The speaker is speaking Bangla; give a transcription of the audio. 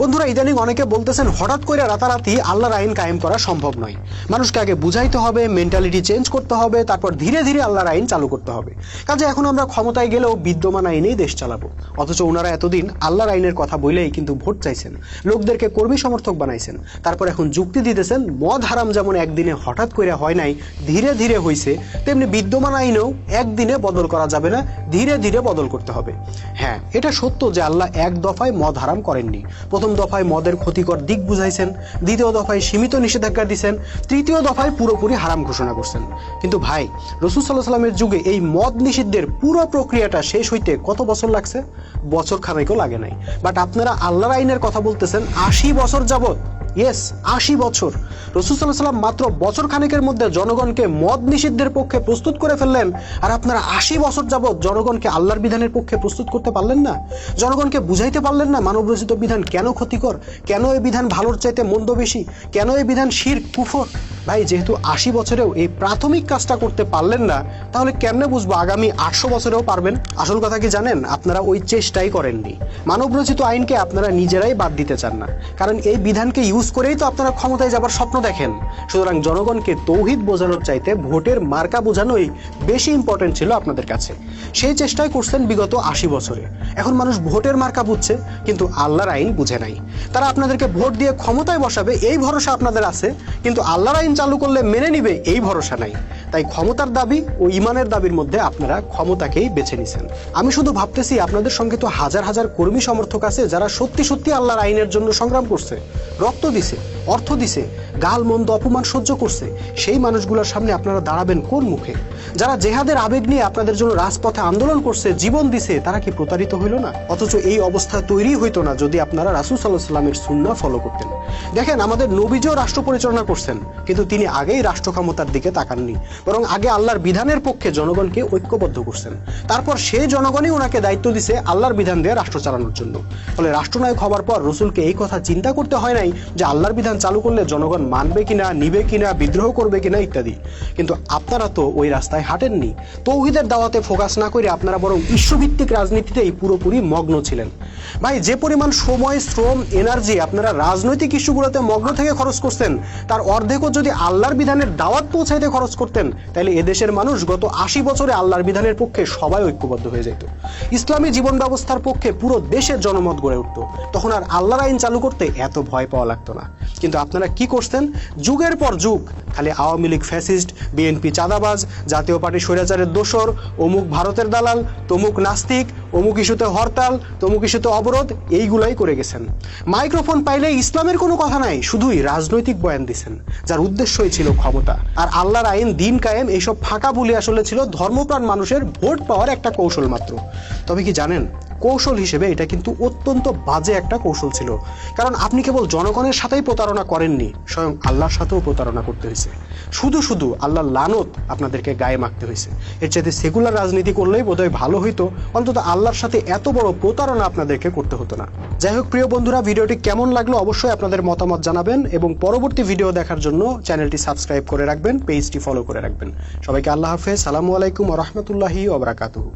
বন্ধুরা, ইদানিং অনেকে বলতেছেন হঠাৎ করে রাতারাতি আল্লাহর আইন কায়েম করা সম্ভব নয়, মানুষকে আগে বুঝাইতে হবে, মেন্টালিটি চেঞ্জ করতে হবে, তারপর ধীরে ধীরে আল্লাহর আইন চালু করতে হবে। কাজে এখন আমরা ক্ষমতায় গেলেও বিদ্যমান আইনেই দেশ চালাবো। অথচ ওনারা এতদিন আল্লাহর আইনের কথা বলেই কিন্তু ভোট চাইছেন, লোকদেরকে কর্মী সমর্থক বানাইছেন, তারপর এখন যুক্তি দিতেছেন মদ হারাম যেমন একদিনে হঠাৎ করে হয় নাই, ধীরে ধীরে হয়েছে, তেমনি বিদ্যমান আইনেও একদিনে বদল করা যাবে না, ধীরে ধীরে বদল করতে হবে। হ্যাঁ, এটা সত্য যে আল্লাহ এক দফায় মদ হারাম করেননি। প্রথম দফায় মদের ক্ষতিকর দিক বুঝাইছেন, দ্বিতীয় দফায় সীমিত নিষেধাজ্ঞা দিয়েছেন, তৃতীয় দফায় পুরোপুরি হারাম ঘোষণা করছেন। কিন্তু ভাই, রাসূল সাল্লাল্লাহু আলাইহি ওয়াসাল্লামের যুগে এই মদ নিষিদ্ধের পুরো প্রক্রিয়াটা শেষ হইতে কত বছর লাগছে? বছর খানেকও লাগে নাই। বাট আপনারা আল্লাহর আইনের কথা বলতেছেন 80 বছর যাবত। ইয়েস, 80 বছর। রাসূল সাল্লাল্লাহু আলাইহি ওয়াসাল্লাম মাত্র বছর খানেকের মধ্যে জনগণকে মদ নিষিদ্ধের পক্ষে প্রস্তুত করে ফেললেন, আর আপনারা 80 বছর যাবত জনগণকে আল্লাহর বিধানের পক্ষে প্রস্তুত করতে পারলেন না। জনগণকে বুঝাইতে পারলেন না মানবরচিত বিধান কেন ক্ষতিকর, কেন এই বিধান ভালোর চাইতে মন্দ বেশি, কেন এই বিধান শিরক কুফর। ভাই, যেহেতু 80 বছরেও এই প্রাথমিক কাজটা করতে পারলেন না, তাহলে কেমনে বুঝবো আগামী 800 বছরেও পারবেন? আসল কথা কি জানেন? আপনারা ওই চেষ্টাই করেননি। মানবরচিত আইনকে আপনারা নিজেরাই বাদ দিতে চান না, কারণ এই বিধানকে ইউজ করেই তো আপনারা ক্ষমতায় যাবার স্বপ্ন দেখেন। সুতরাং জনগণকে তৌহিদ বোঝানোর চাইতে ভোটের মার্কা বোঝানোই বেশি ইম্পর্টেন্ট ছিল আপনাদের কাছে। সেই চেষ্টাই করছেন বিগত 80 বছরে। এখন মানুষ ভোটের মার্কা বুঝছে, কিন্তু আল্লাহর আইন বুঝে নাই। তারা আপনাদেরকে ভোট দিয়ে ক্ষমতায় বসাবে এই ভরসা আপনাদের আছে, কিন্তু আল্লাহর আইন চালু করলে মেনে নিবে এই ভরসা নাই। তাই ক্ষমতার দাবি ও ইমানের দাবির মধ্যে আপনারা ক্ষমতাকেই বেছে নিছেন। আমি শুধু ভাবতেছি আপনাদের সঙ্গে তো হাজার হাজার কর্মী সমর্থক আছে যারা সত্যি সত্যি আল্লাহর আইনের জন্য সংগ্রাম করছে, রক্ত দিছে, অর্থ দিছে, গাল মন্দ অপমান সহ্য করছে। সেই মানুষগুলোর সামনে আপনারা দাঁড়াবেন কোন মুখে? যারা জেহাদের আবেগ নিয়ে আপনাদের জন্য রাজপথে আন্দোলন করছে, জীবন দিছে, তারা কি প্রতারিত হইল না? অথচ এই অবস্থা তৈরি হইতো না যদি আপনারা রাসূল সাল্লাল্লাহু আলাইহি ওয়াসাল্লামের সুন্নাহ ফলো করতেন। দেখেন, আমাদের নবীজিও রাষ্ট্র পরিচালনা করছেন, কিন্তু তিনি আগেই রাষ্ট্র ক্ষমতার দিকে তাকাননি, বরং আগে আল্লাহর বিধানের পক্ষে জনগণকে ঐক্যবদ্ধ করছেন। তারপর সেই জনগণই ওনাকে দায়িত্ব দিছে আল্লাহর বিধান দিয়ে রাষ্ট্র চালানোর জন্য। ফলে রাষ্ট্রনায়ক হবার পর রসুলকে এই কথা চিন্তা করতে হয় নাই যে আল্লাহর বিধান চালু করলে জনগণ মানবে কিনা, নিবে কিনা, বিদ্রোহ করবে কিনা ইত্যাদি। কিন্তু আপনারা তো ওই রাস্তায় হাঁটেননি। তৌহিদের দাওয়াতে ফোকাস না করে আপনারা বরং ইস্যুভিত্তিক রাজনীতিতেই পুরোপুরি মগ্ন ছিলেন। ভাই, যে পরিমাণ সময়, শ্রম, এনার্জি আপনারা রাজনৈতিক ইস্যুগুলোতে মগ্ন থেকে খরচ করছেন, তার অর্ধেকও যদি আল্লাহর বিধানের দাওয়াত পৌঁছাইতে খরচ করতেন, তাহলে এদেশের মানুষ গত 80 বছরে আল্লাহর বিধানের পক্ষে সবাই ঐক্যবদ্ধ হয়ে যেত। ইসলামী জীবন ব্যবস্থার পক্ষে পুরো দেশের জনমত গড়ে উঠত। তখন আর আল্লাহর আইন চালু করতে এত ভয় পাওয়া লাগতো না। কিন্তু আপনারা কি করছেন? যুগের পর যুগ খালি আওয়ামী লীগ ফ্যাসিস্ট, বিএনপি চাঁদাবাজ, জাতীয় পার্টি স্বৈরাচারের দোসর, অমুক ভারতের দালাল, তমুক নাস্তিক, অমুক ইস্যুতে হরতাল, তমুক ইস্যুতে অবরোধ, এইগুলাই করে গেছেন। মাইক্রোফোন পাইলে ইসলামের কোনো কথা নাই, শুধুই রাজনৈতিক বয়ান দিছেন, যার উদ্দেশ্যই ছিল ক্ষমতা। আর আল্লাহর আইন, দিন কায়েম, এইসব ফাঁকা বলি আসলে ছিল ধর্মপ্রাণ মানুষের ভোট পাওয়ার একটা কৌশল মাত্র। তবে কি জানেন, কৌশল হিসেবে এটা কিন্তু অত্যন্ত বাজে একটা কৌশল ছিল। কারণ আপনি কেবল জনগণের সাথেই প্রতারণা করেননি, স্বয়ং আল্লাহর সাথেও প্রতারণা করতে হয়েছে। শুধু শুধু আল্লাহর লানত আপনাদেরকে গায়ে মাখতে হয়েছে। এর চাইতে সেকুলার রাজনীতি করলেই বোধহয় ভালো হইতো, অন্তত আল্লাহর সাথে এত বড় প্রতারণা আপনাদেরকে করতে হতো না। যাই হোক প্রিয় বন্ধুরা, ভিডিওটি কেমন লাগলো অবশ্যই আপনাদের মতামত জানাবেন, এবং পরবর্তী ভিডিও দেখার জন্য চ্যানেলটি সাবস্ক্রাইব করে রাখবেন, পেজটি ফলো করে রাখবেন। সবাইকে আল্লাহ হাফেজ, সালামু আলাইকুম ওয়া রাহমাতুল্লাহি ওয়া বারাকাতুহু।